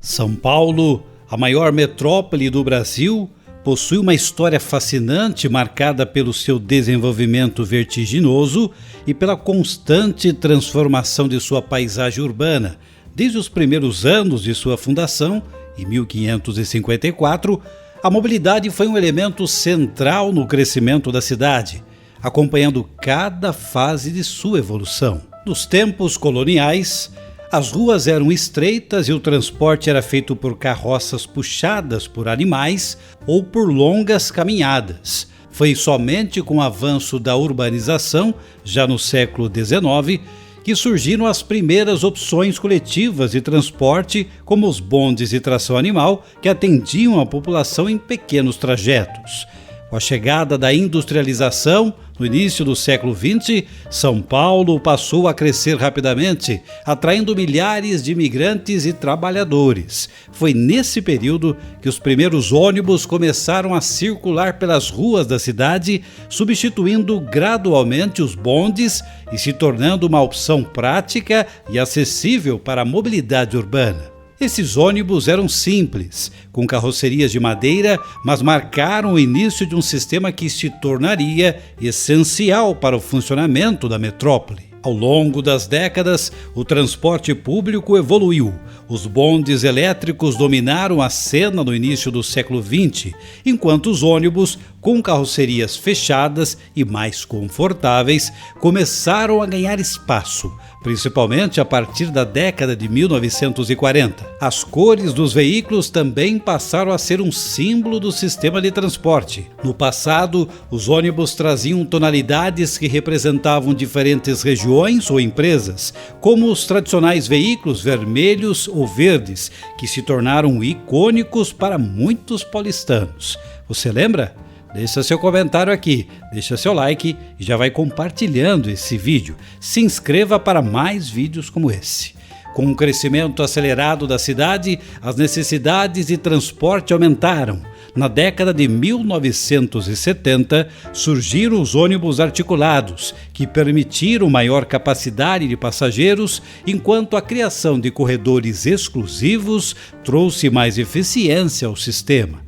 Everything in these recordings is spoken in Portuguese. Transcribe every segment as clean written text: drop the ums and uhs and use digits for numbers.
São Paulo, a maior metrópole do Brasil, possui uma história fascinante marcada pelo seu desenvolvimento vertiginoso e pela constante transformação de sua paisagem urbana. Desde os primeiros anos de sua fundação, em 1554, a mobilidade foi um elemento central no crescimento da cidade, acompanhando cada fase de sua evolução. Nos tempos coloniais, as ruas eram estreitas e o transporte era feito por carroças puxadas por animais ou por longas caminhadas. Foi somente com o avanço da urbanização, já no século XIX, que surgiram as primeiras opções coletivas de transporte, como os bondes de tração animal, que atendiam a população em pequenos trajetos. Com a chegada da industrialização, no início do século XX, São Paulo passou a crescer rapidamente, atraindo milhares de imigrantes e trabalhadores. Foi nesse período que os primeiros ônibus começaram a circular pelas ruas da cidade, substituindo gradualmente os bondes e se tornando uma opção prática e acessível para a mobilidade urbana. Esses ônibus eram simples, com carrocerias de madeira, mas marcaram o início de um sistema que se tornaria essencial para o funcionamento da metrópole. Ao longo das décadas, o transporte público evoluiu. Os bondes elétricos dominaram a cena no início do século XX, enquanto os ônibus, com carrocerias fechadas e mais confortáveis, começaram a ganhar espaço, principalmente a partir da década de 1940. As cores dos veículos também passaram a ser um símbolo do sistema de transporte. No passado, os ônibus traziam tonalidades que representavam diferentes regiões ou empresas, como os tradicionais veículos vermelhos ou verdes, que se tornaram icônicos para muitos paulistanos. Você lembra? Deixa seu comentário aqui, deixa seu like e já vai compartilhando esse vídeo. Se inscreva para mais vídeos como esse. Com o crescimento acelerado da cidade, as necessidades de transporte aumentaram. Na década de 1970, surgiram os ônibus articulados, que permitiram maior capacidade de passageiros, enquanto a criação de corredores exclusivos trouxe mais eficiência ao sistema.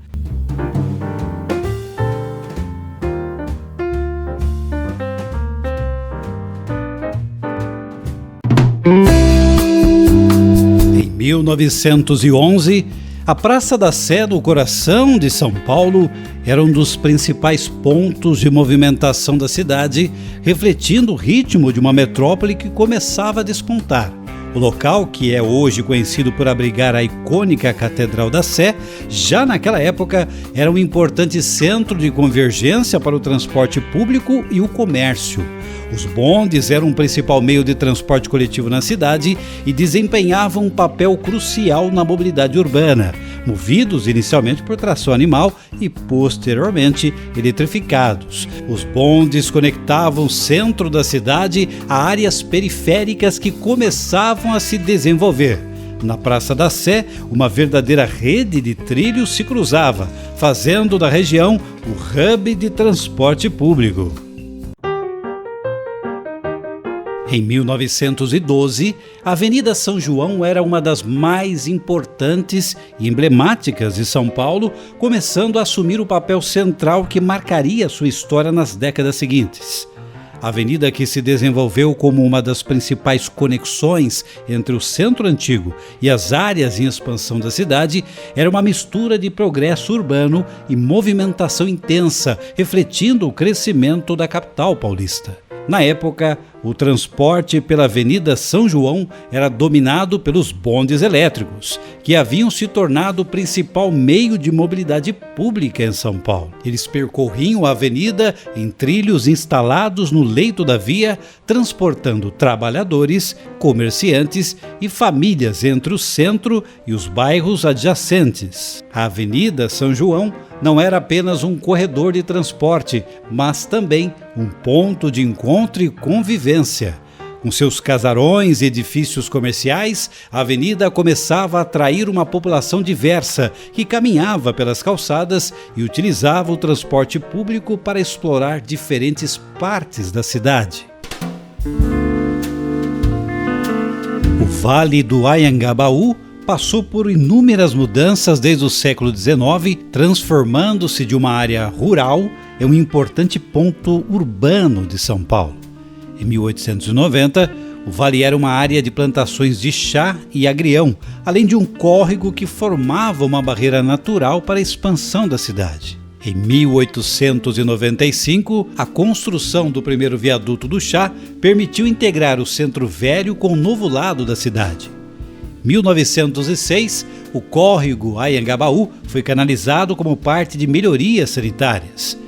Em 1911, a Praça da Sé, no coração de São Paulo, era um dos principais pontos de movimentação da cidade, refletindo o ritmo de uma metrópole que começava a despontar. O local, que é hoje conhecido por abrigar a icônica Catedral da Sé, já naquela época era um importante centro de convergência para o transporte público e o comércio. Os bondes eram o principal meio de transporte coletivo na cidade e desempenhavam um papel crucial na mobilidade urbana, movidos inicialmente por tração animal e posteriormente eletrificados. Os bondes conectavam o centro da cidade a áreas periféricas que começavam a se desenvolver. Na Praça da Sé, uma verdadeira rede de trilhos se cruzava, fazendo da região o hub de transporte público. Em 1912, a Avenida São João era uma das mais importantes e emblemáticas de São Paulo, começando a assumir o papel central que marcaria sua história nas décadas seguintes. A avenida, que se desenvolveu como uma das principais conexões entre o centro antigo e as áreas em expansão da cidade, era uma mistura de progresso urbano e movimentação intensa, refletindo o crescimento da capital paulista. Na época, o transporte pela Avenida São João era dominado pelos bondes elétricos, que haviam se tornado o principal meio de mobilidade pública em São Paulo. Eles percorriam a avenida em trilhos instalados no leito da via, transportando trabalhadores, comerciantes e famílias entre o centro e os bairros adjacentes. A Avenida São João não era apenas um corredor de transporte, mas também um ponto de encontro e convivência. Com seus casarões e edifícios comerciais, a avenida começava a atrair uma população diversa que caminhava pelas calçadas e utilizava o transporte público para explorar diferentes partes da cidade. O Vale do Anhangabaú passou por inúmeras mudanças desde o século XIX, transformando-se de uma área rural em um importante ponto urbano de São Paulo. Em 1890, o vale era uma área de plantações de chá e agrião, além de um córrego que formava uma barreira natural para a expansão da cidade. Em 1895, a construção do primeiro viaduto do chá permitiu integrar o centro velho com o novo lado da cidade. Em 1906, o córrego Anhangabaú foi canalizado como parte de melhorias sanitárias.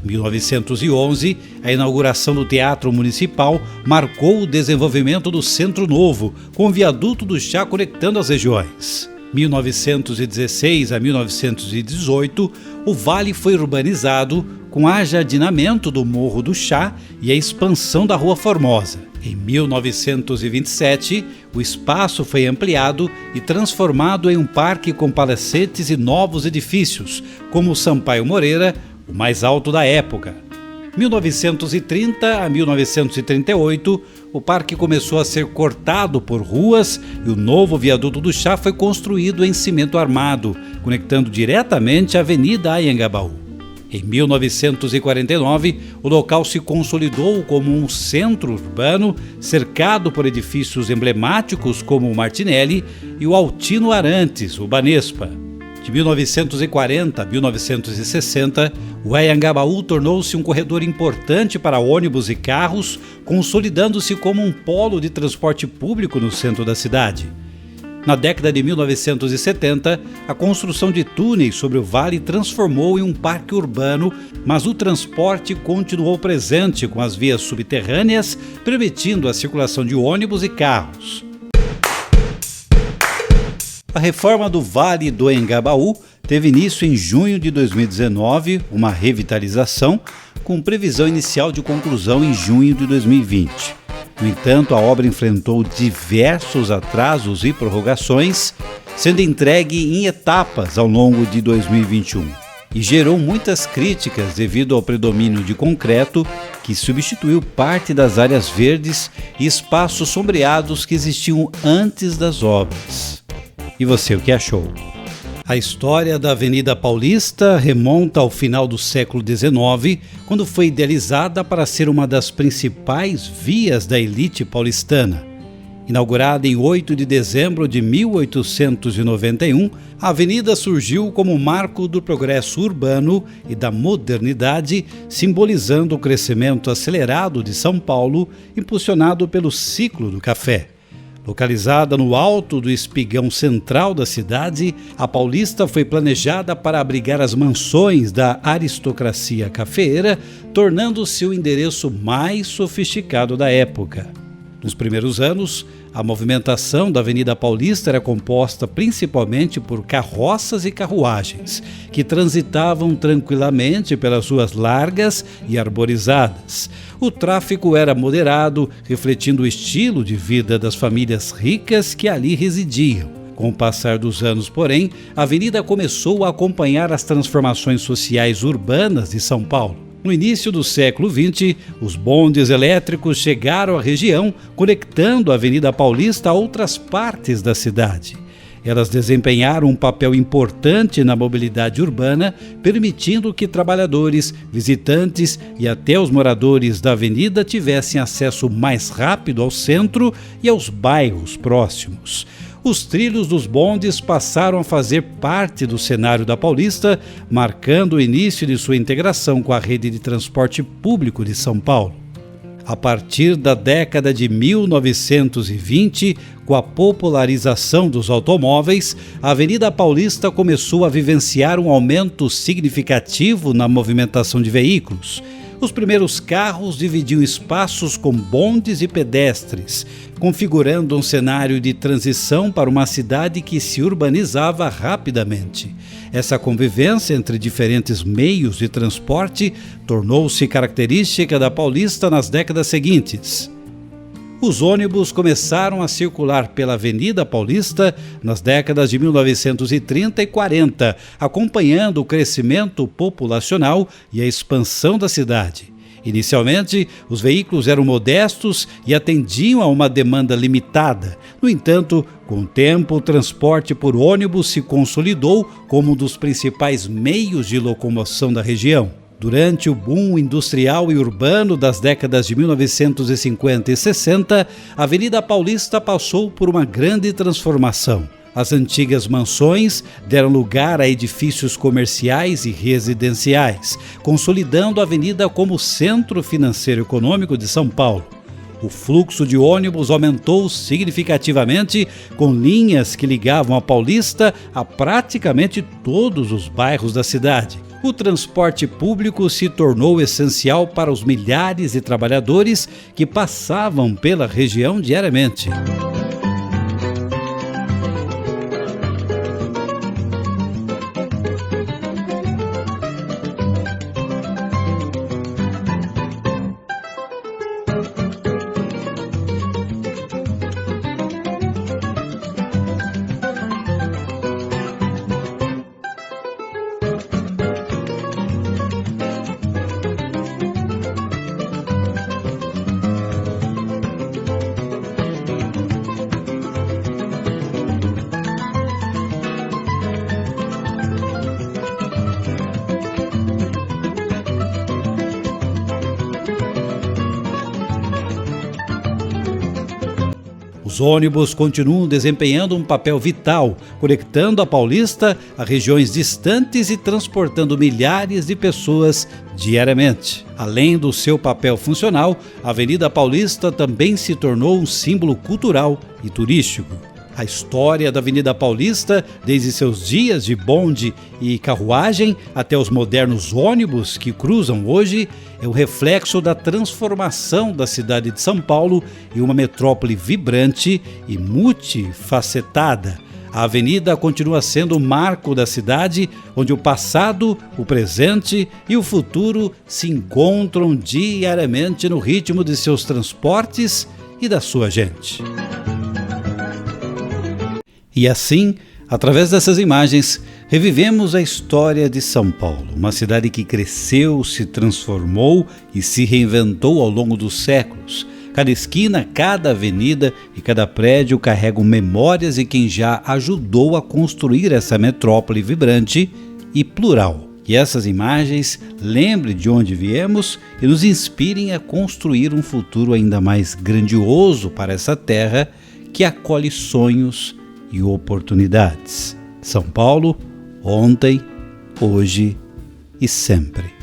Em 1911, a inauguração do Teatro Municipal marcou o desenvolvimento do Centro Novo, com o viaduto do chá conectando as regiões. 1916 a 1918, o vale foi urbanizado com ajardinamento do Morro do Chá e a expansão da Rua Formosa. Em 1927, o espaço foi ampliado e transformado em um parque com palacetes e novos edifícios, como o Sampaio Moreira, o mais alto da época. 1930 a 1938, o parque começou a ser cortado por ruas e o novo viaduto do chá foi construído em cimento armado, conectando diretamente a Avenida Anhangabaú. Em 1949, o local se consolidou como um centro urbano, cercado por edifícios emblemáticos como o Martinelli e o Altino Arantes, o Banespa. De 1940 a 1960, o Anhangabaú tornou-se um corredor importante para ônibus e carros, consolidando-se como um polo de transporte público no centro da cidade. Na década de 1970, a construção de túneis sobre o vale transformou em um parque urbano, mas o transporte continuou presente com as vias subterrâneas, permitindo a circulação de ônibus e carros. A reforma do Vale do Anhangabaú teve início em junho de 2019, uma revitalização, com previsão inicial de conclusão em junho de 2020. No entanto, a obra enfrentou diversos atrasos e prorrogações, sendo entregue em etapas ao longo de 2021, e gerou muitas críticas devido ao predomínio de concreto, que substituiu parte das áreas verdes e espaços sombreados que existiam antes das obras. E você, o que achou? A história da Avenida Paulista remonta ao final do século XIX, quando foi idealizada para ser uma das principais vias da elite paulistana. Inaugurada em 8 de dezembro de 1891, a avenida surgiu como marco do progresso urbano e da modernidade, simbolizando o crescimento acelerado de São Paulo, impulsionado pelo ciclo do café. Localizada no alto do espigão central da cidade, a Paulista foi planejada para abrigar as mansões da aristocracia cafeeira, tornando-se o endereço mais sofisticado da época. Nos primeiros anos, a movimentação da Avenida Paulista era composta principalmente por carroças e carruagens, que transitavam tranquilamente pelas ruas largas e arborizadas. O tráfego era moderado, refletindo o estilo de vida das famílias ricas que ali residiam. Com o passar dos anos, porém, a avenida começou a acompanhar as transformações sociais urbanas de São Paulo. No início do século XX, os bondes elétricos chegaram à região, conectando a Avenida Paulista a outras partes da cidade. Elas desempenharam um papel importante na mobilidade urbana, permitindo que trabalhadores, visitantes e até os moradores da avenida tivessem acesso mais rápido ao centro e aos bairros próximos. Os trilhos dos bondes passaram a fazer parte do cenário da Paulista, marcando o início de sua integração com a rede de transporte público de São Paulo. A partir da década de 1920, com a popularização dos automóveis, a Avenida Paulista começou a vivenciar um aumento significativo na movimentação de veículos. Os primeiros carros dividiam espaços com bondes e pedestres, configurando um cenário de transição para uma cidade que se urbanizava rapidamente. Essa convivência entre diferentes meios de transporte tornou-se característica da Paulista nas décadas seguintes. Os ônibus começaram a circular pela Avenida Paulista nas décadas de 1930 e 40, acompanhando o crescimento populacional e a expansão da cidade. Inicialmente, os veículos eram modestos e atendiam a uma demanda limitada. No entanto, com o tempo, o transporte por ônibus se consolidou como um dos principais meios de locomoção da região. Durante o boom industrial e urbano das décadas de 1950 e 60, a Avenida Paulista passou por uma grande transformação. As antigas mansões deram lugar a edifícios comerciais e residenciais, consolidando a avenida como centro financeiro e econômico de São Paulo. O fluxo de ônibus aumentou significativamente, com linhas que ligavam a Paulista a praticamente todos os bairros da cidade. O transporte público se tornou essencial para os milhares de trabalhadores que passavam pela região diariamente. Os ônibus continuam desempenhando um papel vital, conectando a Paulista a regiões distantes e transportando milhares de pessoas diariamente. Além do seu papel funcional, a Avenida Paulista também se tornou um símbolo cultural e turístico. A história da Avenida Paulista, desde seus dias de bonde e carruagem até os modernos ônibus que cruzam hoje, é um reflexo da transformação da cidade de São Paulo em uma metrópole vibrante e multifacetada. A avenida continua sendo o marco da cidade, onde o passado, o presente e o futuro se encontram diariamente no ritmo de seus transportes e da sua gente. E assim, através dessas imagens, revivemos a história de São Paulo, uma cidade que cresceu, se transformou e se reinventou ao longo dos séculos. Cada esquina, cada avenida e cada prédio carregam memórias de quem já ajudou a construir essa metrópole vibrante e plural. Que essas imagens lembrem de onde viemos e nos inspirem a construir um futuro ainda mais grandioso para essa terra que acolhe sonhos e oportunidades. São Paulo, ontem, hoje e sempre.